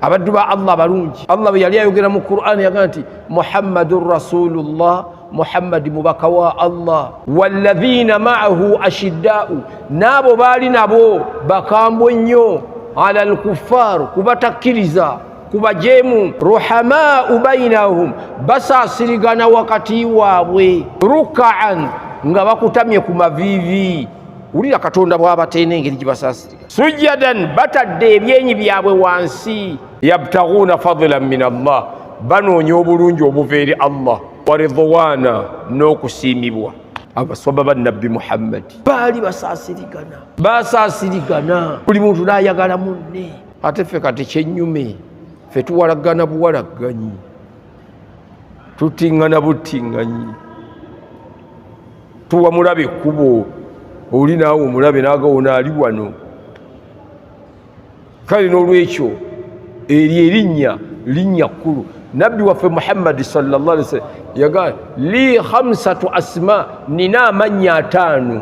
abaddu ba Allah balungi. Allah bwe yali ayogera mu Qur'an yagamba nti Muhammadur Rasulullah, Muhammad mubaka wa Allah, walladhina ma'ahu ashidda'u, nabo bali nabo bakambwe nnyo, ala al-kuffar, kubatakkiriza kubajemu, ruhamau bainahum, basasirigana wakati waabwe, ruk'an, nga bakutamye ku mavivi. Ulira Katonda bw'abateena engeri gye basasiriga. Sujadan, batadde ebyenyi byabwe wansi. Yabtaghuna fadlan min Allah, banoonya obulungi obuva eri Allah, wa ridwana, n'okusiimibwa. Abaswaba ba Nabbi Muhammad baali basasirigana, buli muntu n'ayagala munne. Ate ffe kati kyennyume, ffe tuwalagana buwalagganyi, tutiŋŋana butiŋŋanyi, tuwa mulabe ekkubo, oli naawe omulabe n'agawona ali wano. Kale n'olwekyo eryo linnya kkulu. Nabbi waffe Muhammad sallallahu alaihi wasallam yaga li khamsatu asma, nina amannya 5.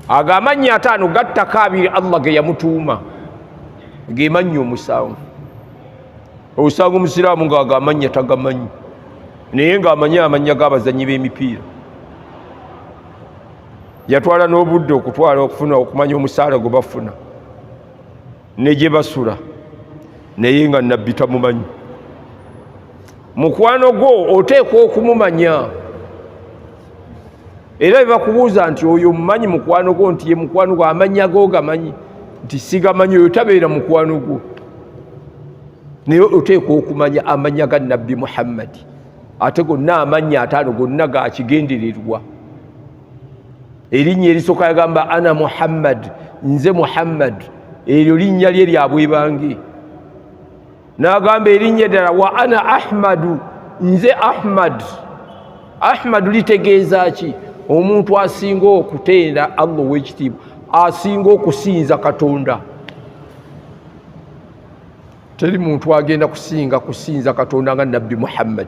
Aga amannya 5 gattako 2 Allah ge yamutuuma, ge mannya 7. Osanga omusiraamu ng'aga amannya tagamanyi, naye ng'amanyi amannya g'abazannyi b'emipiira. Yatwala n'obudde okufuna okumanya omusaala gwe bafuna ne gye basula, naye nga Nabbi tamumanyi. Mukwano gwo oteekwa okumumanya, era bwe bakubuuza nti oyo mumanyi mukwano gwo, nti ye mukwano gwo, amanya go gamanyi, nti sigamanyi, oyo tabeera mukwano gwo. Naye oteekwa okumanya amanya ga Nabbi Muhammad. Ate gonna amanya 5 gonna ga kigendererwa. Erinnya erisooka yagamba ana Muhammad, nze Muhammad, eryo linnya lye lya bwebange. N'agamba erinnya eddala wa ana Ahmadu, nze Ahmad. Ahmadu litegeeza ki? Omuntu asinga okutenda Allah ow'ekitiibwa, asinga okusinza Katonda. Teri muntu agenda kusinza Katonda nga Nabbi Muhammad.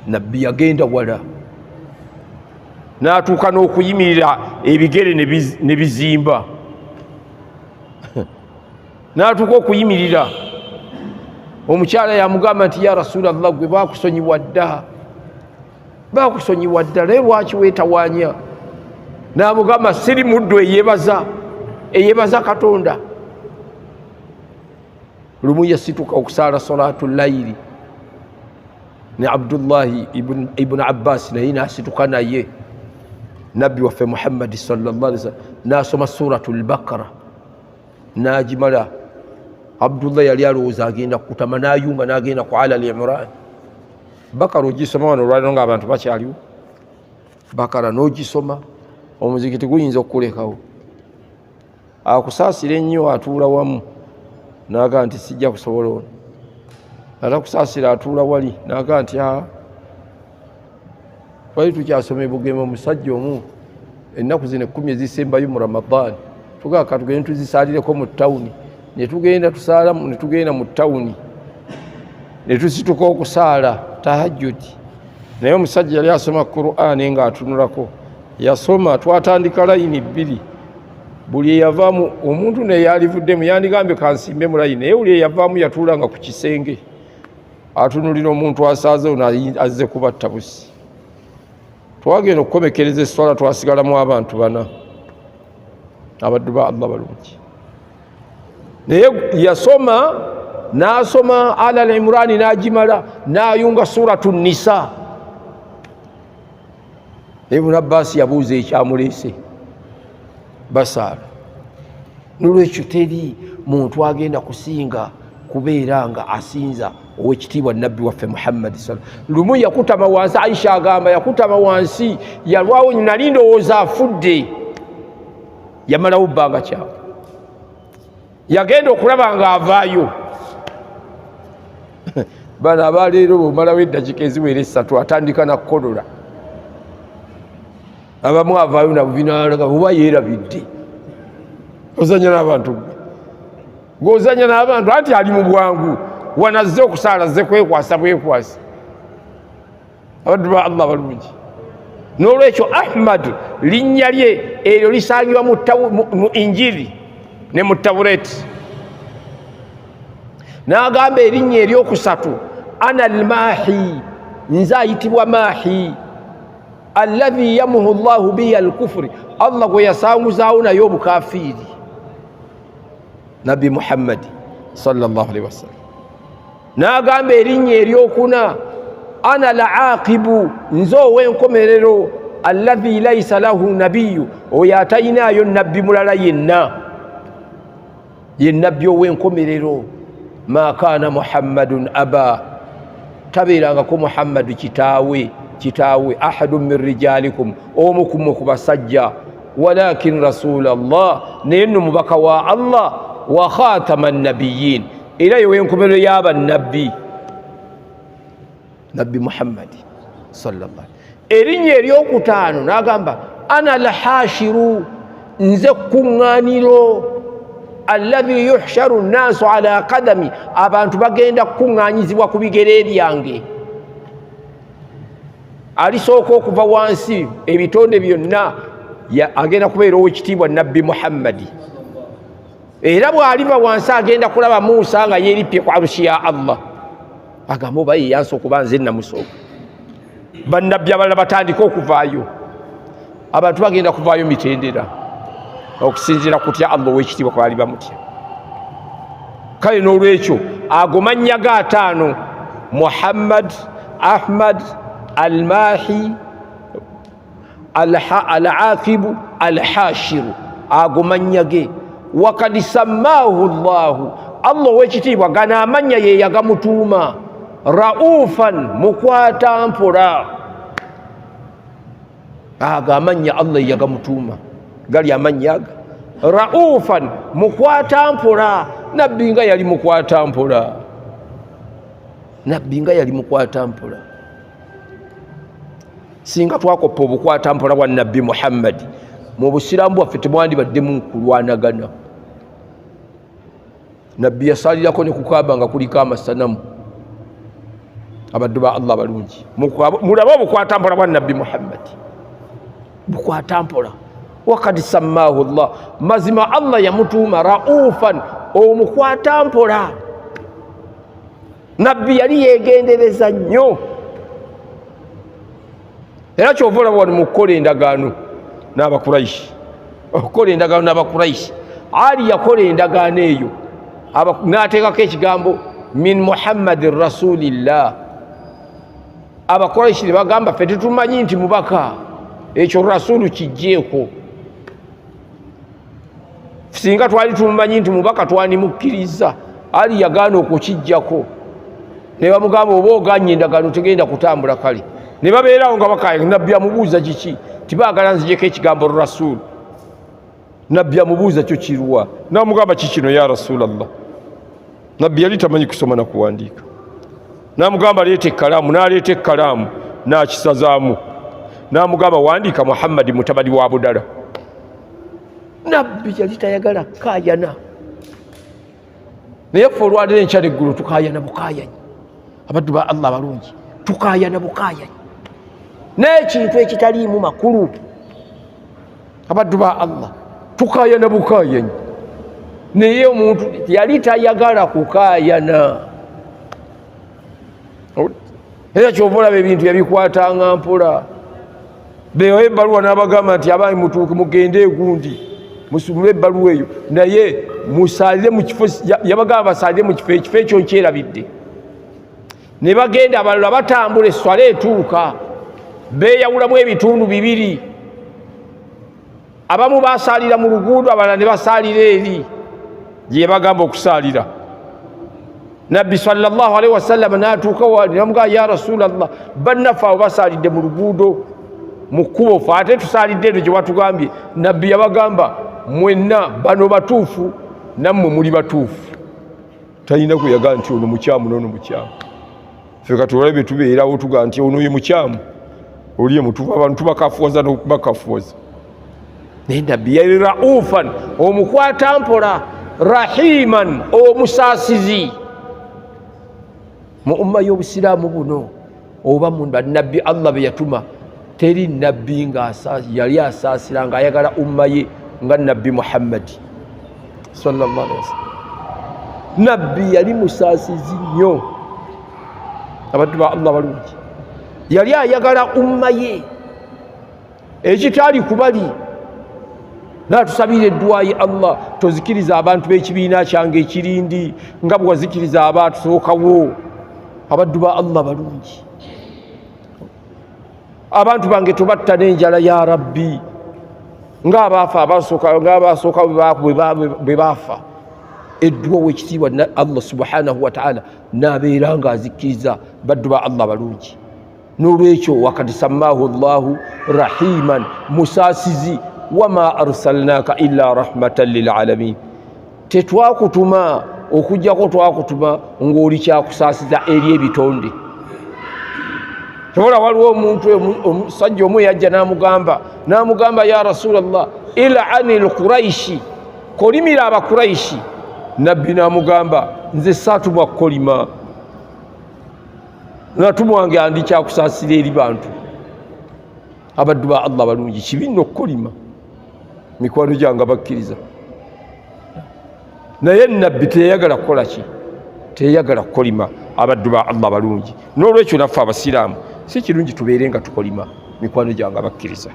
Nabbi yagenda wala, n'atuuka n'okuyimirira ebigere ne bizimba. N'atuuka okuyimirira, omukyala yamugamba nti ya Rasulallah, gwe baakusonyiwa dda, naye lwaki weetawaanya? N'amugamba siri muddu eyeebaza Katonda. Lumu yasituka okusaala salatu layiri ne Abdullahi ibn Abbas, naye n'asituka naye. Nabbi waffe Muhammad sallallahu alaihi wasallam n'asoma suratul Baqara n'agimala. Abdullah yali alowooza agenda kukutama, n'ayunga n'agenda ku Ala al-Imran. Bakara ogisoma wano olwaliro ng'abantu bakyaliwo. Bakara n'ogisoma, omuzikiti guyinza okukulekawo. Akusaasira ennyo atuula wamu, n'agamba nti sijja kusobola ono. Atakusaasira atuula wali, n'agamba nti wali tukyasoma Bugema omusajja omu, ennaku zino 10 ezisembayo mu Ramadani, tugamba katugende tuzisaalireko mu ttawuni. Ne tugenda tusaalamu, ne tugenda mu ttawuni, ne tusituka okusaala tahajjudi. Naye omusajja yali asoma Qur'ani ng'atunulako, yasoma, twatandika layini 2. Buli eyavaamu omuntu naye yalivuddemu, yandigambye kansimbe mu layini, naye buli eyavaamu yatuulanga ku kisenge atunulira omuntu asaazeewo azze kubatta busi. Twagenda okukomekereza esswala, twasigalamu abantu 4, abaddu ba Allah balungi. Naye yasoma, n'asoma Ala al-Imran n'agimala, n'ayunga suratu Nisa. Ibn Abbas yabuuza ekyamuleese, basaala. N'olwekyo teri muntu agenda kusinga kubeera nga asinza ow'ekitiibwa Nabbi waffe Muhammad sallallahu alaihi wasallam. Lumu yakutama wansi, Aisha agamba yakutama wansi, yalwawo, nali ndowooza afudde, yamalawo bbanga kyawe. Yagenda okulaba ng'avaayo. Bano abaleero bw'omalawo eddakiika eziwera 3 atandika nakukolola. Abamu avaayo nabubinaalaga oba yeerabidde. Ozanya n'abantu, ng'ozanya n'abantu, anti ali mu bwangu, wanazze okusaala, azze kwekwasa bwekwasa. Abaddu ba Allah balungi. N'olwekyo Ahmad linnya lye eryo lisangibwa mu Injiri ne mu Tawureti. n'agamba erinnya eryokusatu ana almahi nze ayitibwa mahi alladhi yamuhu llahu bihi alkufuri allah gwe yasanguzaawo naye obukafiiri nabbi muhammadi sallallahu alaihi wasallam n'agamba erinnya eryokuna ana laaqibu nze ow'enkomerero alladhi laisa lahu nabiyu oyo atayinaayo nabbi mulala yenna ye nabbi ow'enkomerero ma kaana muhammadun aba tabeerangako muhammadu kitaawe ahadun min rijalikum omu kumwe ku basajja walakin rasula allah naye nno mubaka wa allah wa khatama nabiyin era yow'enkomerero y'abannabbi nabbi muhammadi sallallahu erinnya eryokutaano n'agamba ana lhashiru nze kuŋŋaaniro alladhi yuhsharu nnaasu ala qadami abantu bagenda kukuŋŋaanyizibwa ku bigere byange alisooka okuva wansi ebitonde byonna agenda kubeera ow'ekitiibwa nabbi muhammadi era bw'aliva wansi agenda kulaba Musa nga yeerippye ku arushi ya allah agamba oba ye yansooka okuba nze namusooka bannabbi abalala batandika okuvaayo abantu bagenda kuvaayo mitendera okusinziira kutya allah ow'ekitiibwa kwali bamutya kale n'olwekyo ago mannya ga ataano muhammad ahmad almahi alaqibu alhashiru ago mannya ge wakad sammaahu llahu allah ow'ekitiibwa gano amannya ye yagamutuuma raufan mukwata mpola ago amannya allah yagamutuuma gali amannya aga raufan mukwata mpola nabbi nga yali mukwata mpola singa twakoppa obukwata mpola bwa nabbi muhammadi mu busiraamu bwaffe temwandibaddemu kulwanagana nabbi yasalirako ne kukaaba nga kuliko amasanamu abaddu ba allah balungi mulabe obukwata mpola bwa nabbi muhammadi bukwata mpola wakad sammaahu llah mazima allah yamutuuma raufan omukwata mpola nabbi yali yegendereza nnyo era kyova olaba wano mu kukola endagaano n'abakuraishi ali yakola endagaano eyo n'ateekako ekigambo min muhammadin rasulillah abakuraishi ne bagamba ffe tetumanyi nti mubaka ekyo rasulu kijjeeko singa twali tumumanyi nti mubaka twanimukkiriza ali yagaana okukijjako ne bamugamba oba oganye endagaano tegenda kutambula kale ne babeerawo nga bakaya nabbi amubuuza kiki tibaagala nzijeko ekigambo rasulu nabbi amubuuza kyo kiruwa namugamba kikino ya rasulallah nabbi yali tamanyi kusoma na kuwandiika namugamba leeta ekkalaamu n'aleeta ekkalaamu n'akisazaamu namugamba wandiika muhammadi mutabani wa budala nabbi yali tayagala kukayana naye ffe olwaliro enkya neggulu tukayana bukayanyi abaddu ba allah balungi tukayana bukayanyi n'ekintu ekitaliimu makulu abaddu ba allah tukayana bukayanyi naye omuntu yali tayagala kukayana era kyova olaba ebintu yabikwatanga mpola bewa ebbaluwa n'abagamba nti abangi mutuuke mugende egundi musumule ebbaluwa eyo naye musalire mu kifo yabagamba basalire mu kifo ekyo nkyerabidde ne bagenda abalala batambula esswala etuuka beeyawulamu ebitundu bibiri abamu basalira mu luguudo abalala ne basalira eri gye bagamba okusalira nabbi sallallahu alaihi wasallam n'atuuka wali namugamba ya rasulallah bannaffe abo basalidde mu luguudo mu kkubo ffe ate tusalidde eno gye watugambye nabbi yabagamba mwenna bano batuufu nammwe muli batuufu talina kweyagaa nti ono mukyamu noono mukyamu ffe katulabe tubeerawo tugaa nti ono ye mukyamu oli ye mutuufu abantu tubakafuwaza n'okubakafuwaza naye nabbi yali raufan omukwata mpola rahiman omusaasizi mu umma y'obusiraamu buno oba mu bannabbi allah be yatuma teri nabbi nga yali asaasira nga ayagala umma ye nga nabbi muhammadi sallallahu alaihi wasallam nabbi yali musaasizi nnyo. Abaddu ba Allah balungi, yali ayagala umma ye ekitaali kubali. Natusabire eddwayi Allah tozikiriza abantu b'ekibiina kyange ekirindi nga bwe wazikiriza abaatusookawo. Abaddu ba Allah balungi, abantu bange tobatta n'enjala ya Rabbi ng'abasooka bwe baafa. Eddwa w'ekitiibwa Allah subhanahu wa ta'ala n'abeera ng'azikiriza baddu ba Allah balungi. N'olwekyo wakati sammaahu Allahu rahiman, musaasizi. Wama arsalnaaka illa rahmatan lil alamin, tetwakutuma okujjako twakutuma ng'oli kyakusaasiza eri ebitonde. Tobola waliwo omusajja omu yajja n'amugamba ya Rasulallah il'ani al-Quraishi, kolimira abakuraishi. Nabbi n'amugamba nze saatubwa kolima, natumwa wange andi kyakusaasira eri bantu. Abaddu ba Allah balungi, kibi nno okukolima mikwano gyange abakkiriza, naye nabbi teyagala kukola ki? Teyagala kukolima. Abaddu ba Allah balungi, n'olwekyo naffe abasiraamu si kirungi tubeere nga tukolima mikwano gyange abakkiriza.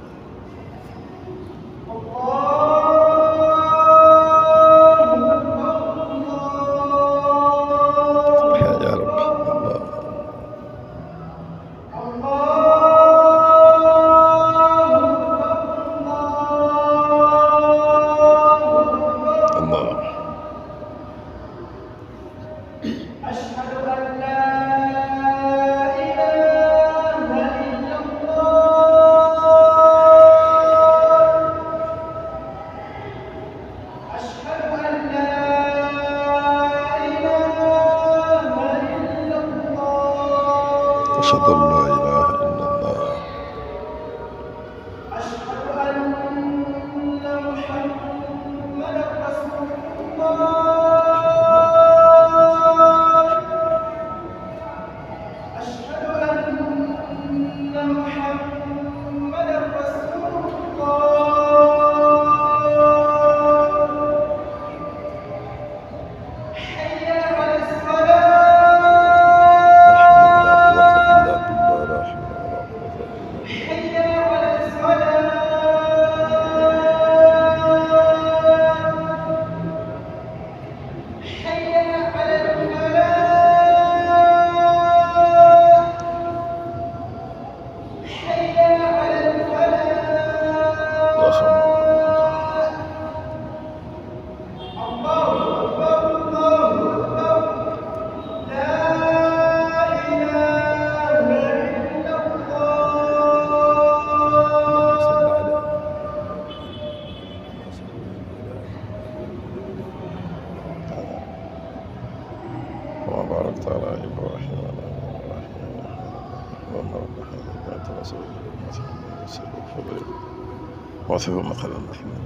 أشهد أن لا إله إلا الله أشهد أن محمدا رسول الله أشهد أن محمدا رسول الله حي على الصلاة وباركت على إبراهيم وعلى آل إبراهيم اللهم رب هذا البيت وسلم وثب مثلا محمد.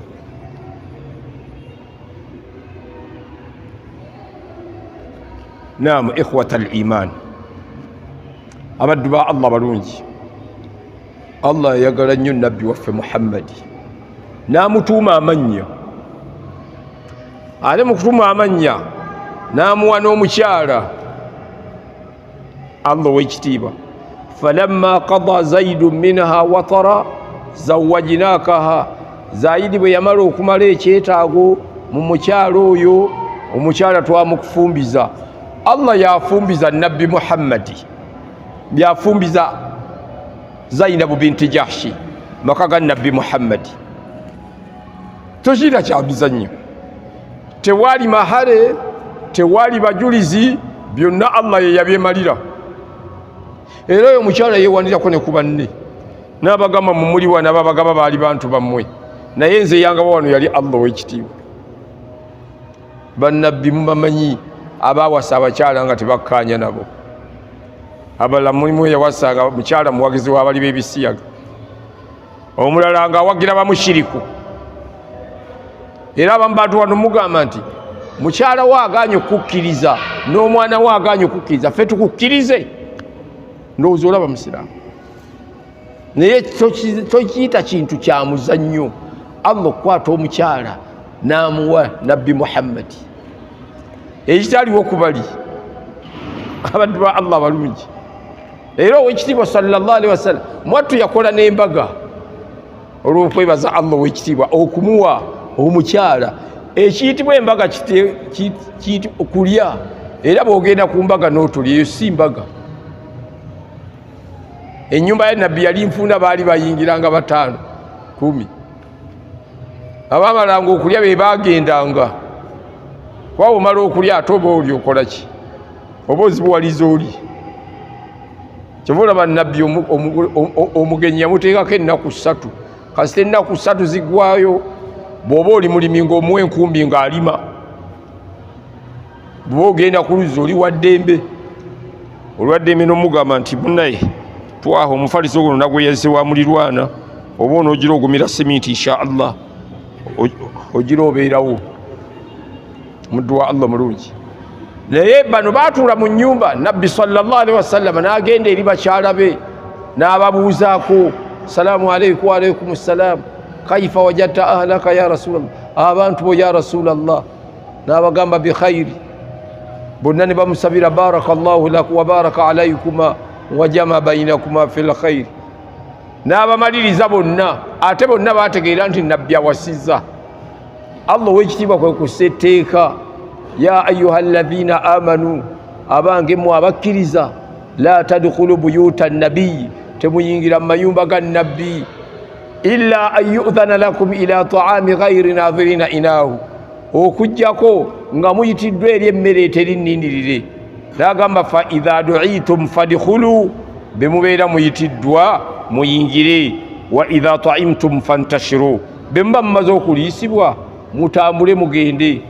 نعم إخوة الإيمان، abaddu ba Allah balungi, Allah yagala nnyo nabbi waffe Muhammadi n'amutuuma amannya. Ale mu kutuuma amannya n'amuwa n'omukyala. Allah ow'ekitiibwa, falamma qada zaidu minha watara zawwajnaakaha, Zaidi bwe yamala okumala ekyetaago mu mukyala oyo, omukyala twamukufumbiza. Allah yafumbiza nabbi Muhammadi, byafumbiza Zainabu binti Jahshi maka ga nabbi Muhammadi. Tokiira kya mizannyo, tewaali mahale, tewaali bajulizi, byonna Allah ye yabyemalira. Era oyo omukyala yeewanirako ne ku banne n'abagamba mumuli wano ababagaba baali bantu bammwe, naye nze yangaba wano yali Allah ow'ekitiibwa. Bannabbi mubamanyi abaawasa abakyala nga tebakkaanya nabo. Abalala mulimu eyawasanga mukyala muwagizi w'abali b'ebisiyaga, omulala ng'awagira bamushiriku. Era abamu bantu wano mugamba nti mukyala we agaanye okukkiriza n'omwana we agaanye okukkiriza, ffe tukukkirize. Ndowooza olaba musiraamu, naye tokiyita kintu kya muzannyo Allah okukwata omukyala n'amuwa nabbi Muhammadi. ekitaliwo kubali abaddu ba Allah balungi. Era owekitiibwa sallallahu alaihi wasallam mwattu yakola n'embaga olw'okwebaza Allah owekitiibwa okumuwa omukyala ekiyitibwa embaga kulya. Era bw'ogenda ku mbaga n'otulya eyo si mbaga. Ennyumba ya nabbi yali nfunda baali bayingiranga 5 10 abaamalanga okulya be baagendanga kuba omala okulya ate oba oli okola ki oba ozibuwaliza oli. Kyova olaba nabbi omugenyi yamuteekako ennaku 3 kasita ennaku 3 ziggwayo bw'oba oli mulimi ng'omuwa enkumbi ng'alima bw'oba ogenda ku luzzi oli waddembe olwaddembe n'omugamba nti munnaye twaha omufaliso guno nagweyazise wa mulirwana oba onoogira ogumira seminti insha Allah ogira obeerawo muddu wa Allah mulungi. Naye bano baatuula mu nnyumba nabbi sallallahu alaihi wasallam n'agenda eri bakyala be n'ababuuzaako salaamu alaykum wa alaykum salaam kaifa wajadta ahlaka ya rasulallah abantu bo ya rasulallah n'abagamba bikhayiri bonna ne bamusabira barakallahu lakum wa baraka alaykuma wa jama bainakuma fil khayr n'abamaliriza bonna ate bonna baategeera nti nabbi awasizza. Allah ow'ekitiibwa kwe kussa etteeka ya ayuha alladhina amanu abange mu abakkiriza la tadkhulu buyuta nabiyi temuyingira mu mayumba ga nabbi illa an yu'dhana lakum ila ta'ami ghayri nadhirina inahu okujjako nga muyitiddwa eri emmere eterinnindirire. N'agamba fa idha du'itum fadkhulu bemubeera muyitiddwa muyingire wa idha ta'imtum fantashiru bemba mumaze okuliisibwa mutambule mugende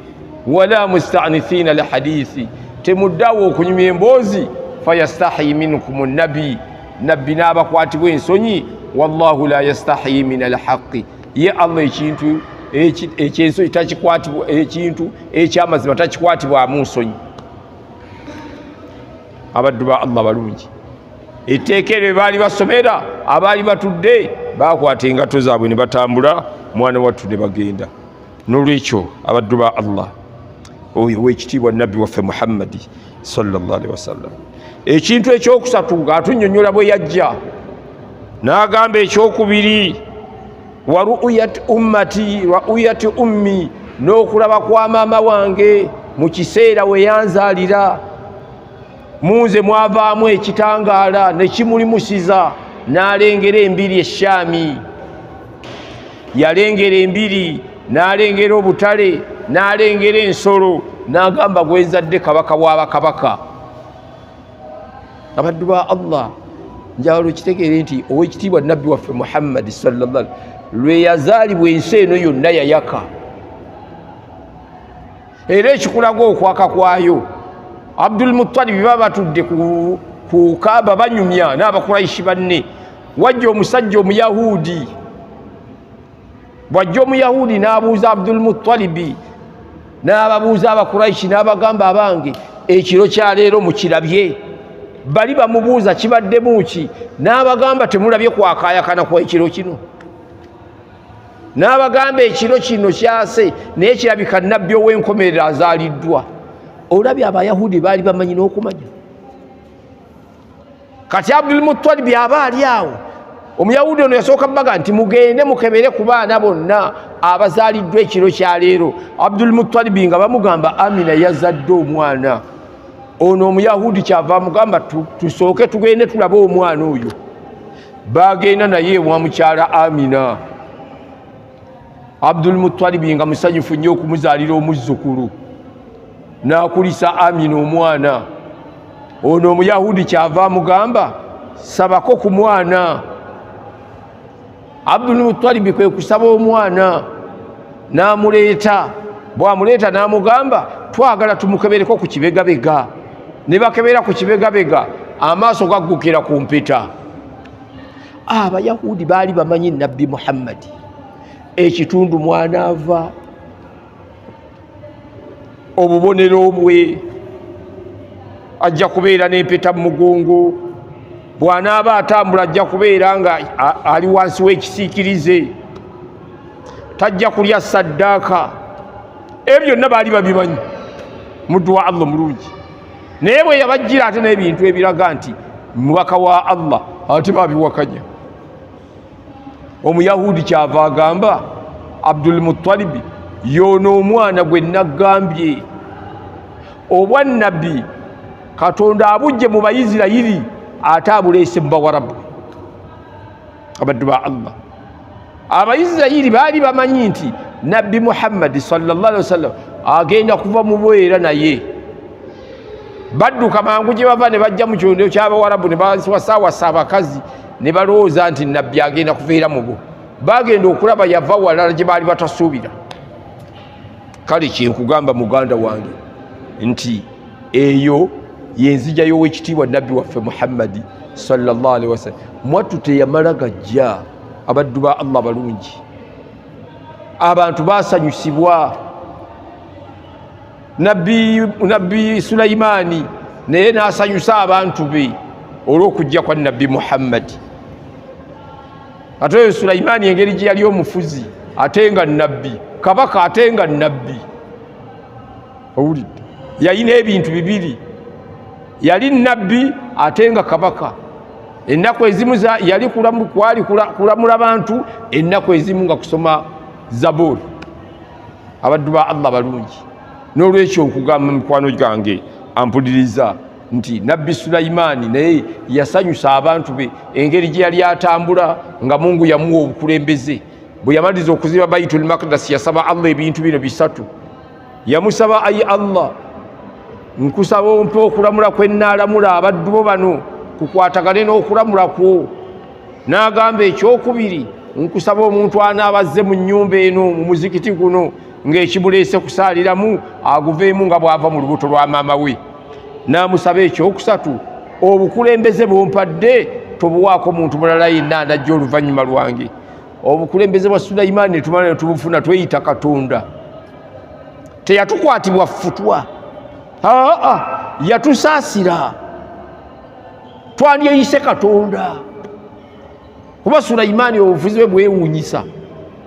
wala musta'nithina lihadithi temuddawo okunyumya emboozi fayastahi minkum nabbi nabbi n'abakwatibwa ensonyi wallahu la yastahi min alhaqi ye Allah ekintu ekyenso takikwatibwa ekintu ekyamazima takikwatibwamu nsonyi. Abaddu ba Allah balungi etteeka eryo baali basomera abaali batudde bakwata engato zaabwe ne batambula mwana wattu ne bagenda. N'olwekyo abaddu ba Allah oyo ow'ekitiibwa nabbi waffe Muhammadi sallallahu alaihi wasallam ekintu ekyokusatu ng'atunnyonnyola bwe yajja n'agamba ekyokubiri wa ru'yat ummati wa ru'yati ummi n'okulaba kwa maama wange mu kiseera we yanzaalira munze mwavaamu ekitangaala ne kimulimusiza n'alengera embiri eshaami yalengera embiri n'alengera obutale n'alengera ensolo n'agamba gwenzadde kabaka w'abakabaka. Abaddu ba Allah njawulo kitegeere nti ow'ekitiibwa nabbi waffe Muhammad sallallahu alaihi wasallam lwe yazaalibwa ensi eno yonna yayaka era ekikulaga okwaka kwayo. Abdul Muttalib baba batudde ku Kaaba banyumya n'abakuraishi banne wajja omusajja omuyahudi bwajja omuyahudi n'abuuza Abdul Muttalibi n'ababuuza abakuraishi n'abagamba abange ekiro kya leero mukirabye bali bamubuuza kibaddemu ki n'abagamba temulabye kwakaayakana kwa ekiro kino n'abagamba ekiro kino kyase naye kirabika nabbi ow'enkomerero azaaliddwa. Olabye abayahudi baali bamanyi n'okumanya kati Abdul Muttalibi aba ali awo omuyahudi ono yasooka baga nti mugende mukebere ku baana bonna abazaaliddwa ekiro kya leero. Abdul Muttalibi nga bamugamba Amina yazadde omwana ono omuyahudi kyava mugamba tusooke tugende tulabe omwana oyo. Bagenda naye wa mukyala Amina Abdul Muttalibi nga musanyufu nnyo okumuzaalira omuzzukulu n'akulisa Amina omwana ono omuyahudi kyava mugamba sabako ku mwana. Abdul Muttalibi kwe kusaba omwana n'amuleeta bw'amuleeta n'amugamba twagala tumukebereko ku kibegabega. Ne bakebera ku kibegabega amaaso gaggukira ku mpeta. Abayahudi baali bamanyi nabbi Muhammadi ekitundu mwana ava obubonero bwe ajja kubeera n'empeta mu mugongo bw'anaaba atambula ajja kubeera nga ali wansi w'ekisiikirize tajja kulya saddaaka. Ebyo byonna baali babimanyi muddu wa Allah mulungi naye bwe yabajjira ate n'ebintu ebiraga nti mubaka wa Allah ate babiwakanya. Omuyahudi kyava agamba Abdul Muttalib yono omwana gwe nagambye obwa nabbi Katonda abujje mu Bayisirayiri ate abuleese mu Bawarabu. Abaddu ba Allah Abayisirayiri baali bamanyi nti Nabbi Muhammad sallallahu alaihi wasallam agenda kuva mu bwera naye badduka mangu gye bava ne bajja mu kyondo ky'Abawarabu ne bawasawasa abakazi ne balowooza nti nabbi agenda kuveera mu bo. Bagenda okulaba yava walala gye baali batasuubira. Kale kyenkugamba muganda wange nti eyo yenzija y'owekitiibwa nabbi waffe Muhammadi sallallahu alaihi wasallam. Mwattu teyamala gajja. Abaddu ba Allah balungi, abantu basanyusibwa. Nabbi Sulaimaani naye n'asanyusa abantu be olw'okujja kwa nabbi Muhammadi. Ate oyo Sulaimaani engeri gye yali omufuzi ate nga nabbi, kabaka ate nga nabbi. Owulidde? Yalina ebintu bibiri, yali nabbi ate nga kabaka. Ennaku ezimu yali kulamula bantu, ennaku ezimu nga kusoma Zaburi. Abaddu ba Allah balungi, n'olwekyo nkugamba mikwano gyange ampuliriza nti nabbi Sulaimaani naye yasanyusa abantu be engeri gye yali atambula nga Mungu yamuwa obukulembeze. Bwe yamaliza okuziba Baitul Maqdis yasaba Allah ebintu bino bisatu. Yamusaba, ayi Allah, nkusaba ompe okulamula kwe nnaalamula abaddu bo bano kukwatagane n'okulamula kwo. N'agamba ekyokubiri, nkusaba omuntu anaabazze mu nnyumba eno mu muzikiti guno ng'ekimuleese kusaaliramu aguveemu nga bw'ava mu lubuto lwa maama we. N'amusaba ekyokusatu, obukulembeze bw'ompadde tobuwaako muntu mulala yenna anajja oluvannyuma lwange. Obukulembeze bwa Sulaimaani netumala ne tubufuna tweyita Katonda. Teyatukwatibwa ffutwa, yatusaasira, twandyeyise Katonda. Kuba Sulaimaani obufuzi bwe bwewuunyisa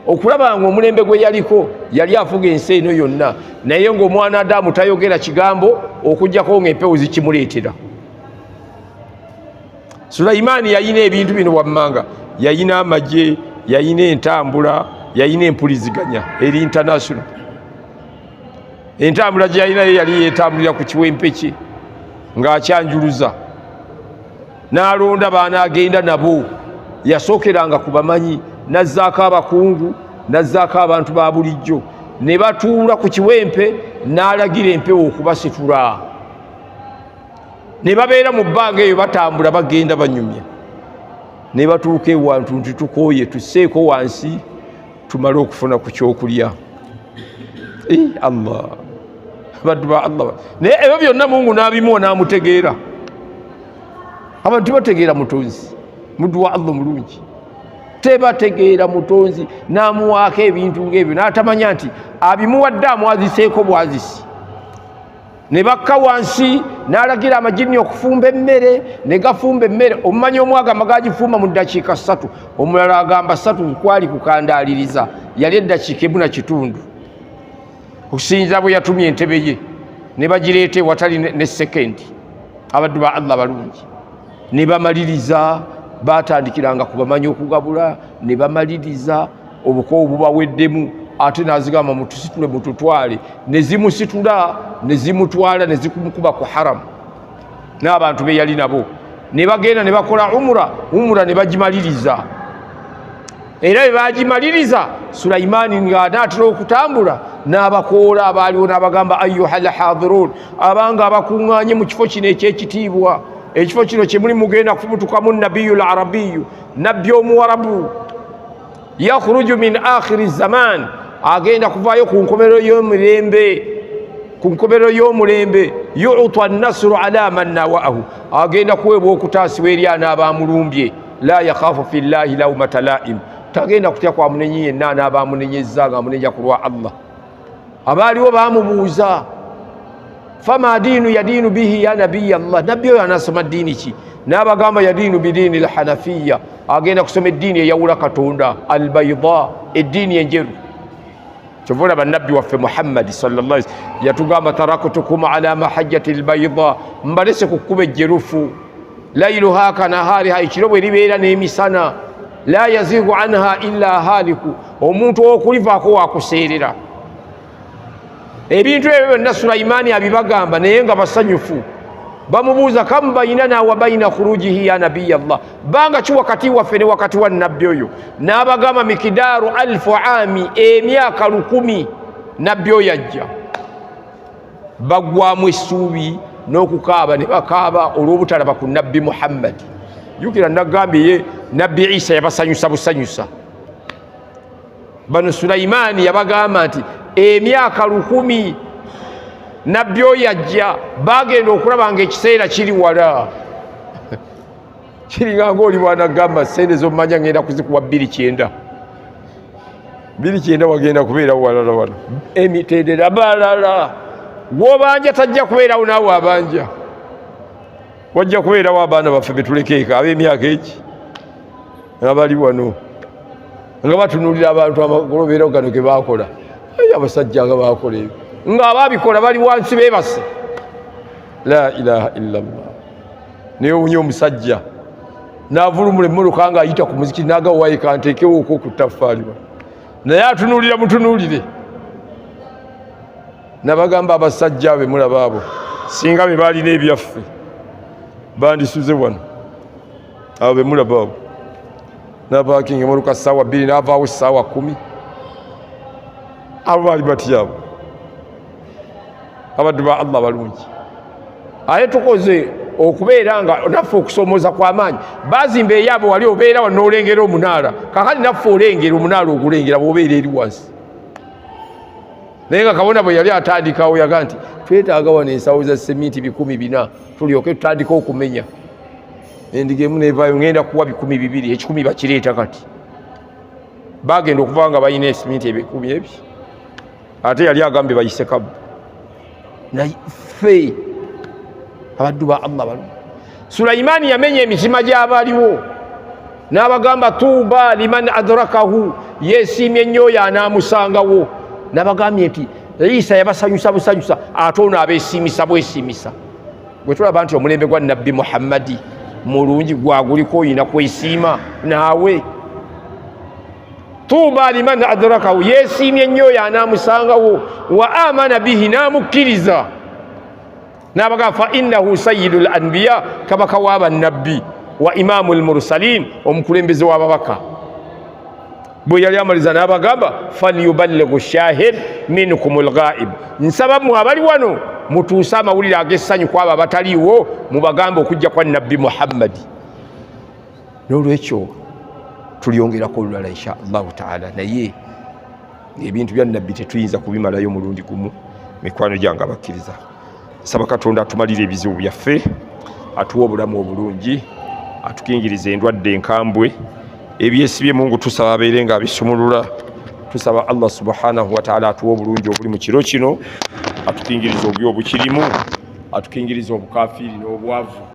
okulaba nga omulembe gwe yaliko yali afuga ensi eno yonna, naye ng'omwana Adamu tayogera kigambo okuggyako ng'empewo zikimuleetera. Sulaimaani yalina ebintu bino wammanga, yalina amagye, yalina entambula, yalina empuliziganya eri international. Entambula gye yalina yali yeetambulira ku kiwempe kye ng'akyanjuluza, n'alonda baana agenda nabo. Yasookeranga ku bamanyi, n'azzaako abakungu, n'azzaako abantu ba bulijjo, ne batuula ku kiwempe, n'alagira empewo okubasitula. Ne babeera mu bbanga eyo batambula bagenda banyumya, ne batuuka ewantu nti tukooye tusseeko wansi tumale okufuna ku kyokulya. Allah, baddu ba Allah. Naye ebyo byonna Mungu n'abimuwa n'amutegeera. Abantu bategeera mutonzi, muddu wa Allah mulungi, tebategeera mutonzi, n'amuwaako ebintu ng'ebyo n'atamanya nti abimuwadde amwaziseeko bwazisi. Ne bakka wansi, n'alagira amajini okufumba emmere, ne gafumba emmere. Omumanyi omwagamba gagifumba mu ddakiika 3, omulala agamba 3 kwali kukandaaliriza, yali eddakiika 1.5 okusinza bwe yatumya entebe ye, ne bagireeta ewatali ne sekendi. Abaddu ba Allah balungi, ne bamaliriza, batandikiranga ku bamanyi okugabula, ne bamaliriza obukoowu bubaweddemu, ate n'azigamba mutusitule mututwale, ne zimusitula, ne zimutwala, ne zikumukuba ku haramu n'abantu be yali nabo. Ne bagenda ne bakola umura ne bagimaliriza. Era bwe bagimaliriza, Sulaimaani ng'anaatera okutambula, n'abakoola abaaliwo n'abagamba, ayyuhal haadirun, abanga abakuŋŋaanye mu kifo kino eky'ekitiibwa, ekifo kino kye muli mugenda kufubutukamu nabiyul arabiyu, nabbi omuwarabu, yakhruju min akhiri zaman, agenda kuvaayo ku nkomerero y'omulembe, yu'ta nasru ala man nawaahu, agenda kuweebwa okutaasibwa eri anaabamulumbye, la yakhaafu fillahi lawmata laim, tagenda kutya kwa munenyi yenna anaabamunenyezza nga amunenya ku lwa Allah. Abaaliwo baamubuuza, fama diinu yadiinu bihi ya nabiya Allah, nabbi oyo anasoma ddiini ki? N'abagamba yadiinu bidiini lhanafiya, agenda kusoma eddiini eyawula Katonda, albaida, eddiini enjeru. kyovula bannabbi waffe Muhammad sallallahu alaihi wasallam yatugamba taraktukum ala mahajjati albayda, mbalese ku kkubo ejjerufu, lailuha kanahariha, ekiro bwe libeera n'emisana, la yazigu anha illa haliku, omuntu okulivaako wakuseerera. Ebintu ebyo byonna Sulaimaani abibagamba naye nga basanyufu. Bamubuuza kam bainana wa baina khurujihi ya nabiyallah, banga ki wakati waffe ne wakati wa nabbi oyo? N'abagamba mikidaaru alfu ami, emyaka 1000 nabbi oyo ajja. Baggwamu essuubi n'okukaaba ne bakaaba olw'obutalaba ku nabbi Muhammad. Jukira nagambye ye nabbi Isa yabasanyusa busanyusa. Bano Sulaimaani yabagamba nti emyaka 1000 nabbi oyo ajja, bagenda okulaba ng'ekiseera kiri wala. Kiringa ng'oli bwanagamba sente z'omumanya ngenda kuzikuwa 290. 290 wagenda kubeerawo walala wala. Emitendera balala. Gw'obanja tajja kubeerawo naawe abanja. Wajja kubeerawo abaana baffe betulekeeka ab'emyaka eki abali wano nga batunuulira abantu amagolobeero gano ge baakola. Abasajja nga baakola ebyo nga abaabikola bali wansi beebase. La ilaha illallah. Naye owunya omusajja n'avulumula emmotoka ng'ayita ku muziki n'agawo wayi kanteekewo okwo ku ttaffaali, naye atunuulira mutunuulire. Nabagamba abasajja be mulaba abo singa be baalina ebyaffe bandisuze wano. Abo be mulaba abo n'abaakinga emmotoka ssaawa 2 n'avaawo ssaawa 10. Abo baali batya abo? Abaddu ba Allah balungi. Aye tukoze okubeera nga naffe okusomooza kw'amaanyi. Baazimba eyaabwe wali obeera wano n'olengera omunaala, kakati naffe olengera omunaala ogulengera bw'obeera eri wansi. Naye nga kabona bwe yali atandikawo yaga nti twetaaga wano ensawo za seminti 400 tulyoke tutandika okumenya. Endiga emu neevaayo ngenda kuwa 200, 10 bakireeta kati. Bagenda okuva nga balina seminti 10 ebyo. Ate yali agambye bayise kabu. Naffe abaddu ba Allah balu. Sulaimaani yamenya emitima gy'abaliwo n'abagamba tuuba liman adrakahu, yeesiimye nnyo oyo anaamusangawo. N'abagambye nti Isa yabasanyusa busanyusa, ate ono abeesiimisa bwesiimisa. Bwe tulaba nti omulembe gwa nabbi Muhammadi mulungi gwaguliko oyina kwesiima naawe. Tuuba liman adrakahu, yeesiimye nnyo oyo anaamusangawo, wa amana bihi, n'amukkiriza. N'abagamba fa innahu sayyidul anbiya, kabaka w'abannabbi, wa imaamul mursalin, omukulembeze w'ababaka. Bwe yali amaliza n'abagamba falyuballighu shahid minkumul ghaib, nsaba mmwe abali wano mutuuse amawulire ag'essanyu ku abo abataliiwo, mubagambe okujja kwa nabbi Muhammadi. N'olwekyo tulyongerako olulala insha Allahu taala, naye ebintu bya nabbi tetuyinza kubimalayo mulundi gumu. Mikwano gyange abakkiriza, saba Katonda atumalire ebizibu byaffe, atuwa obulamu obulungi, atukingiriza endwadde enkambwe, ebyesibye Mungu tusaba abeere nga abisumulula. Tusaba Allah subhanahu wa taala atuwa obulungi obuli mu kiro kino, atukingiriza obubi obukirimu, atukingiriza obukafiiri n'obwavu.